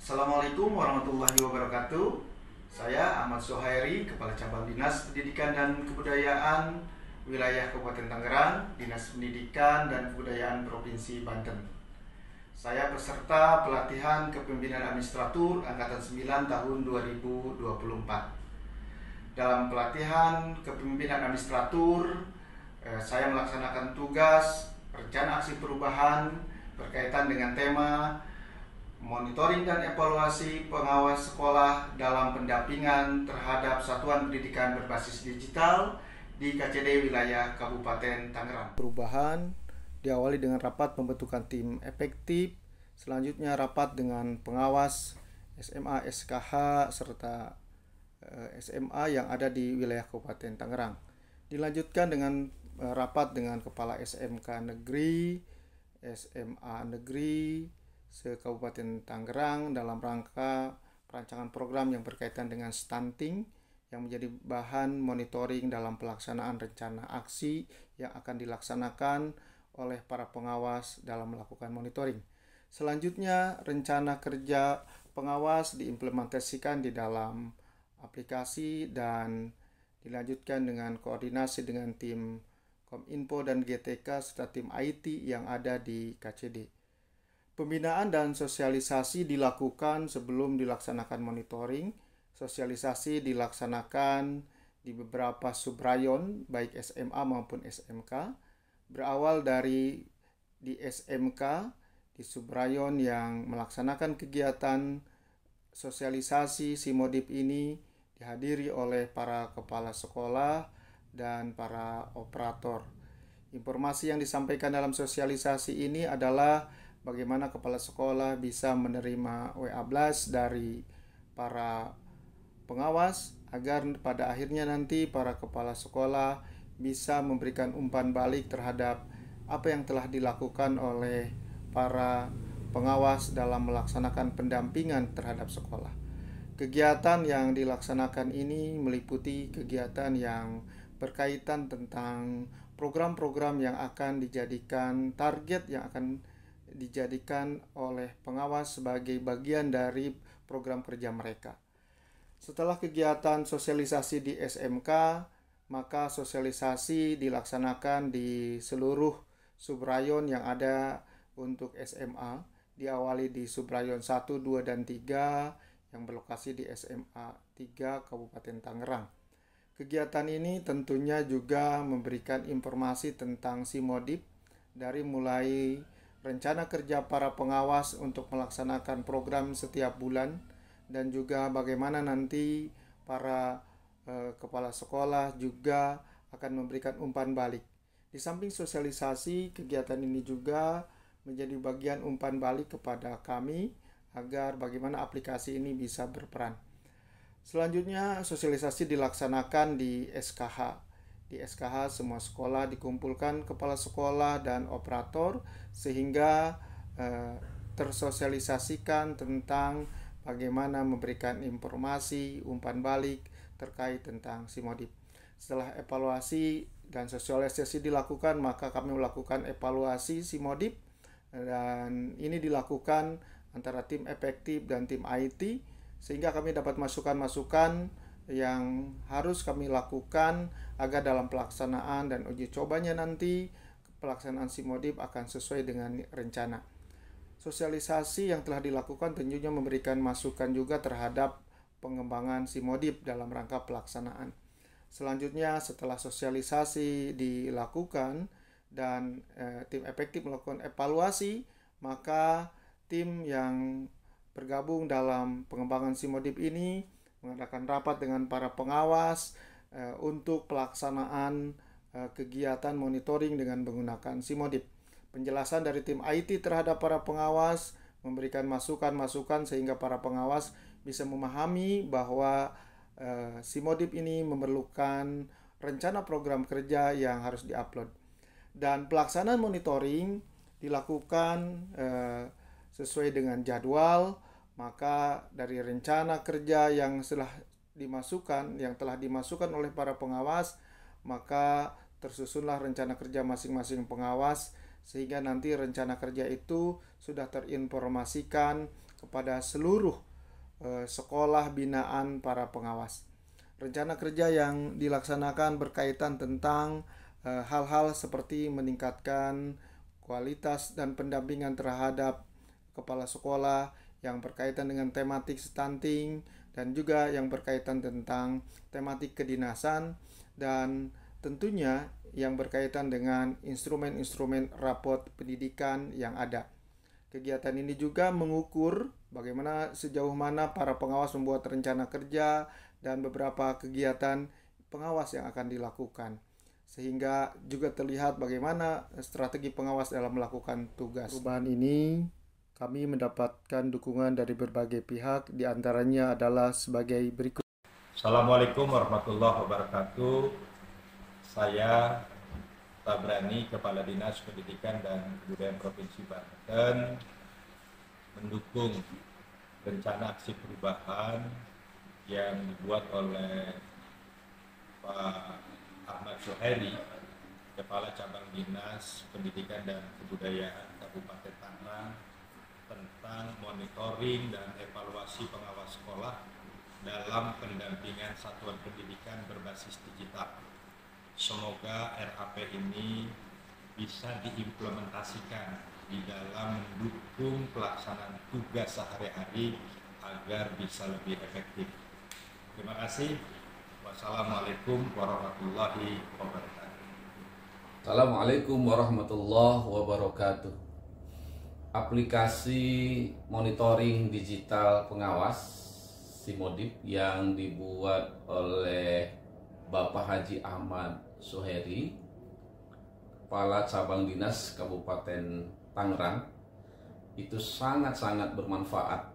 Assalamualaikum warahmatullahi wabarakatuh. Saya Ahmad Sohairi, Kepala Cabang Dinas Pendidikan dan Kebudayaan Wilayah Kabupaten Tangerang, Dinas Pendidikan dan Kebudayaan Provinsi Banten. Saya peserta pelatihan kepemimpinan administratur Angkatan 9 tahun 2024. Dalam pelatihan kepemimpinan administratur, saya melaksanakan tugas rencana aksi perubahan berkaitan dengan tema monitoring dan evaluasi pengawas sekolah dalam pendampingan terhadap satuan pendidikan berbasis digital di KCD wilayah Kabupaten Tangerang. Perubahan diawali dengan rapat pembentukan tim efektif, selanjutnya rapat dengan pengawas SMA, SKH, serta SMA yang ada di wilayah Kabupaten Tangerang. Dilanjutkan dengan rapat dengan kepala SMK negeri, SMA negeri se-Kabupaten Tangerang dalam rangka perancangan program yang berkaitan dengan stunting yang menjadi bahan monitoring dalam pelaksanaan rencana aksi yang akan dilaksanakan oleh para pengawas dalam melakukan monitoring. Selanjutnya, rencana kerja pengawas diimplementasikan di dalam aplikasi dan dilanjutkan dengan koordinasi dengan tim Kominfo dan GTK serta tim IT yang ada di KCD. Pembinaan dan sosialisasi dilakukan sebelum dilaksanakan monitoring. Sosialisasi dilaksanakan di beberapa subrayon, baik SMA maupun SMK. Berawal dari di SMK, di subrayon yang melaksanakan kegiatan sosialisasi Simodip ini dihadiri oleh para kepala sekolah dan para operator. Informasi yang disampaikan dalam sosialisasi ini adalah bagaimana kepala sekolah bisa menerima WA Blast dari para pengawas agar pada akhirnya nanti para kepala sekolah bisa memberikan umpan balik terhadap apa yang telah dilakukan oleh para pengawas dalam melaksanakan pendampingan terhadap sekolah. Kegiatan yang dilaksanakan ini meliputi kegiatan yang berkaitan tentang program-program yang akan dijadikan target yang akan dijadikan oleh pengawas sebagai bagian dari program kerja mereka. Setelah kegiatan sosialisasi di SMK, maka sosialisasi dilaksanakan di seluruh subrayon yang ada untuk SMA, diawali di subrayon 1, 2, dan 3 yang berlokasi di SMA 3 Kabupaten Tangerang. Kegiatan ini tentunya juga memberikan informasi tentang Simodip dari mulai rencana kerja para pengawas untuk melaksanakan program setiap bulan dan juga bagaimana nanti para kepala sekolah juga akan memberikan umpan balik. Di samping sosialisasi, kegiatan ini juga menjadi bagian umpan balik kepada kami agar bagaimana aplikasi ini bisa berperan. Selanjutnya, sosialisasi dilaksanakan di SKH. Di SKH semua sekolah dikumpulkan kepala sekolah dan operator sehingga tersosialisasikan tentang bagaimana memberikan informasi umpan balik terkait tentang Simodip. Setelah evaluasi dan sosialisasi dilakukan, maka kami melakukan evaluasi Simodip dan ini dilakukan antara tim efektif dan tim IT sehingga kami dapat masukan-masukan yang harus kami lakukan agar dalam pelaksanaan dan uji cobanya nanti pelaksanaan Simodip akan sesuai dengan rencana. Sosialisasi yang telah dilakukan tentunya memberikan masukan juga terhadap pengembangan Simodip dalam rangka pelaksanaan. Selanjutnya setelah sosialisasi dilakukan dan tim efektif melakukan evaluasi, maka tim yang bergabung dalam pengembangan Simodip ini mengadakan rapat dengan para pengawas untuk pelaksanaan kegiatan monitoring dengan menggunakan Simodip. Penjelasan dari tim IT terhadap para pengawas memberikan masukan-masukan sehingga para pengawas bisa memahami bahwa Simodip ini memerlukan rencana program kerja yang harus diupload. Dan pelaksanaan monitoring dilakukan sesuai dengan jadwal, maka dari rencana kerja yang telah dimasukkan oleh para pengawas, maka tersusunlah rencana kerja masing-masing pengawas sehingga nanti rencana kerja itu sudah terinformasikan kepada seluruh sekolah binaan para pengawas. Rencana kerja yang dilaksanakan berkaitan tentang hal-hal seperti meningkatkan kualitas dan pendampingan terhadap kepala sekolah yang berkaitan dengan tematik stunting dan juga yang berkaitan tentang tematik kedinasan dan tentunya yang berkaitan dengan instrumen-instrumen rapot pendidikan yang ada. Kegiatan ini juga mengukur bagaimana sejauh mana para pengawas membuat rencana kerja dan beberapa kegiatan pengawas yang akan dilakukan. Sehingga juga terlihat bagaimana strategi pengawas dalam melakukan tugas. Perubahan ini kami mendapatkan dukungan dari berbagai pihak, diantaranya adalah sebagai berikut. Assalamualaikum warahmatullahi wabarakatuh. Saya Tabrani, Kepala Dinas Pendidikan dan Kebudayaan Provinsi Banten, mendukung rencana aksi perubahan yang dibuat oleh Pak Ahmad Suhairi, Kepala Cabang Dinas Pendidikan dan Kebudayaan Kabupaten Tangerang, tentang monitoring dan evaluasi pengawas sekolah dalam pendampingan satuan pendidikan berbasis digital. Semoga RAP ini bisa diimplementasikan di dalam mendukung pelaksanaan tugas sehari-hari agar bisa lebih efektif. Terima kasih. Wassalamualaikum warahmatullahi wabarakatuh. Assalamualaikum warahmatullahi wabarakatuh. Aplikasi monitoring digital pengawas Simodip yang dibuat oleh Bapak Haji Ahmad Suhairi, Kepala Cabang Dinas Kabupaten Tangerang, itu sangat-sangat bermanfaat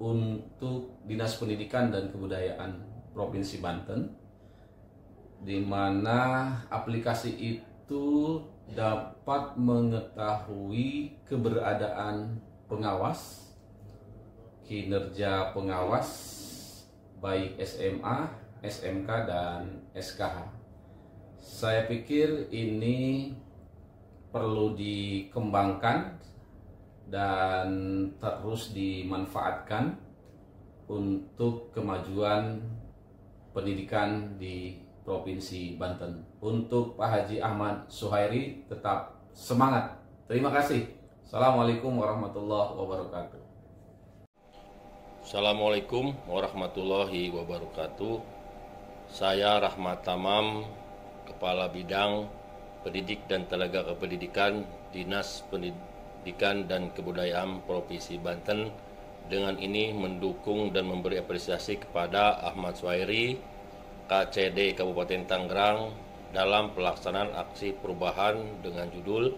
untuk Dinas Pendidikan dan Kebudayaan Provinsi Banten, di mana aplikasi itu dapat mengetahui keberadaan pengawas, kinerja pengawas baik SMA, SMK, dan SKH. Saya pikir ini perlu dikembangkan dan terus dimanfaatkan untuk kemajuan pendidikan di Provinsi Banten. Untuk Pak Haji Ahmad Suhairi, tetap semangat. Terima kasih. Assalamualaikum warahmatullahi wabarakatuh. Assalamualaikum warahmatullahi wabarakatuh. Saya Rahmat Tamam, Kepala Bidang Pendidik dan Tenaga Kependidikan Dinas Pendidikan dan Kebudayaan Provinsi Banten, dengan ini mendukung dan memberi apresiasi kepada Ahmad Suhairi, KCD Kabupaten Tangerang, dalam pelaksanaan aksi perubahan dengan judul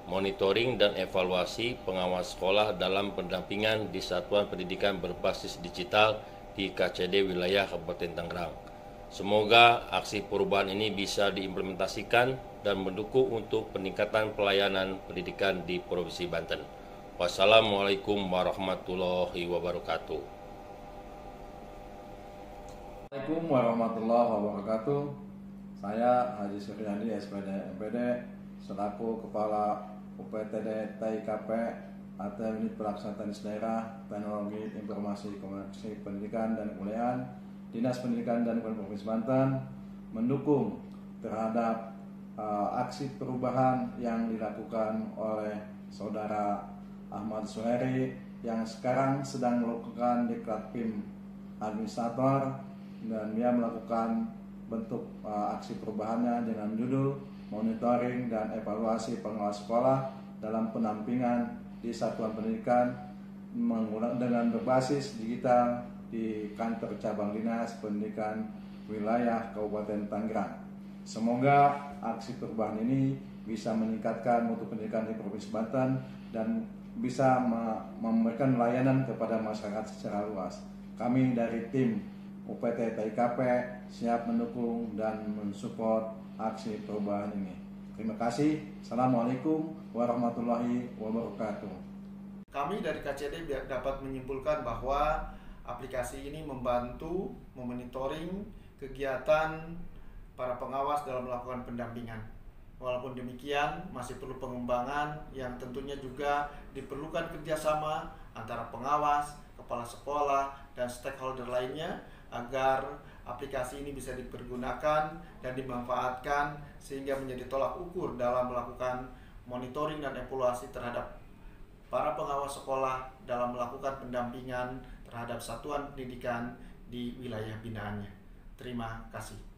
Monitoring dan Evaluasi Pengawas Sekolah dalam Pendampingan di Satuan Pendidikan Berbasis Digital di KCD Wilayah Kabupaten Tangerang. Semoga aksi perubahan ini bisa diimplementasikan dan mendukung untuk peningkatan pelayanan pendidikan di Provinsi Banten. Wassalamualaikum warahmatullahi wabarakatuh. Assalamualaikum warahmatullahi wabarakatuh. Saya Haji Suryadi, SPD MPD, selaku Kepala UPTD TIKP atau Unit Pelaksana Teknis Daerah Teknologi Informasi Komunikasi Pendidikan dan Kebudayaan Dinas Pendidikan dan Kebudayaan Provinsi Banten, mendukung terhadap aksi perubahan yang dilakukan oleh Saudara Ahmad Suhairi yang sekarang sedang melakukan diklat PIM administrator, dan dia melakukan bentuk aksi perubahannya dengan judul Monitoring dan Evaluasi Pengawas Sekolah dalam Pendampingan di Satuan Pendidikan dengan berbasis digital di kantor cabang Dinas Pendidikan Wilayah Kabupaten Tangerang. Semoga aksi perubahan ini bisa meningkatkan mutu pendidikan di Provinsi Banten dan bisa memberikan layanan kepada masyarakat secara luas. Kami dari tim UPT TIKP siap mendukung dan mensupport aksi perubahan ini. Terima kasih. Assalamualaikum warahmatullahi wabarakatuh. Kami dari KCD dapat menyimpulkan bahwa aplikasi ini membantu memonitoring kegiatan para pengawas dalam melakukan pendampingan. Walaupun demikian, masih perlu pengembangan yang tentunya juga diperlukan kerjasama antara pengawas, kepala sekolah, dan stakeholder lainnya agar aplikasi ini bisa dipergunakan dan dimanfaatkan sehingga menjadi tolak ukur dalam melakukan monitoring dan evaluasi terhadap para pengawas sekolah dalam melakukan pendampingan terhadap satuan pendidikan di wilayah binaannya. Terima kasih.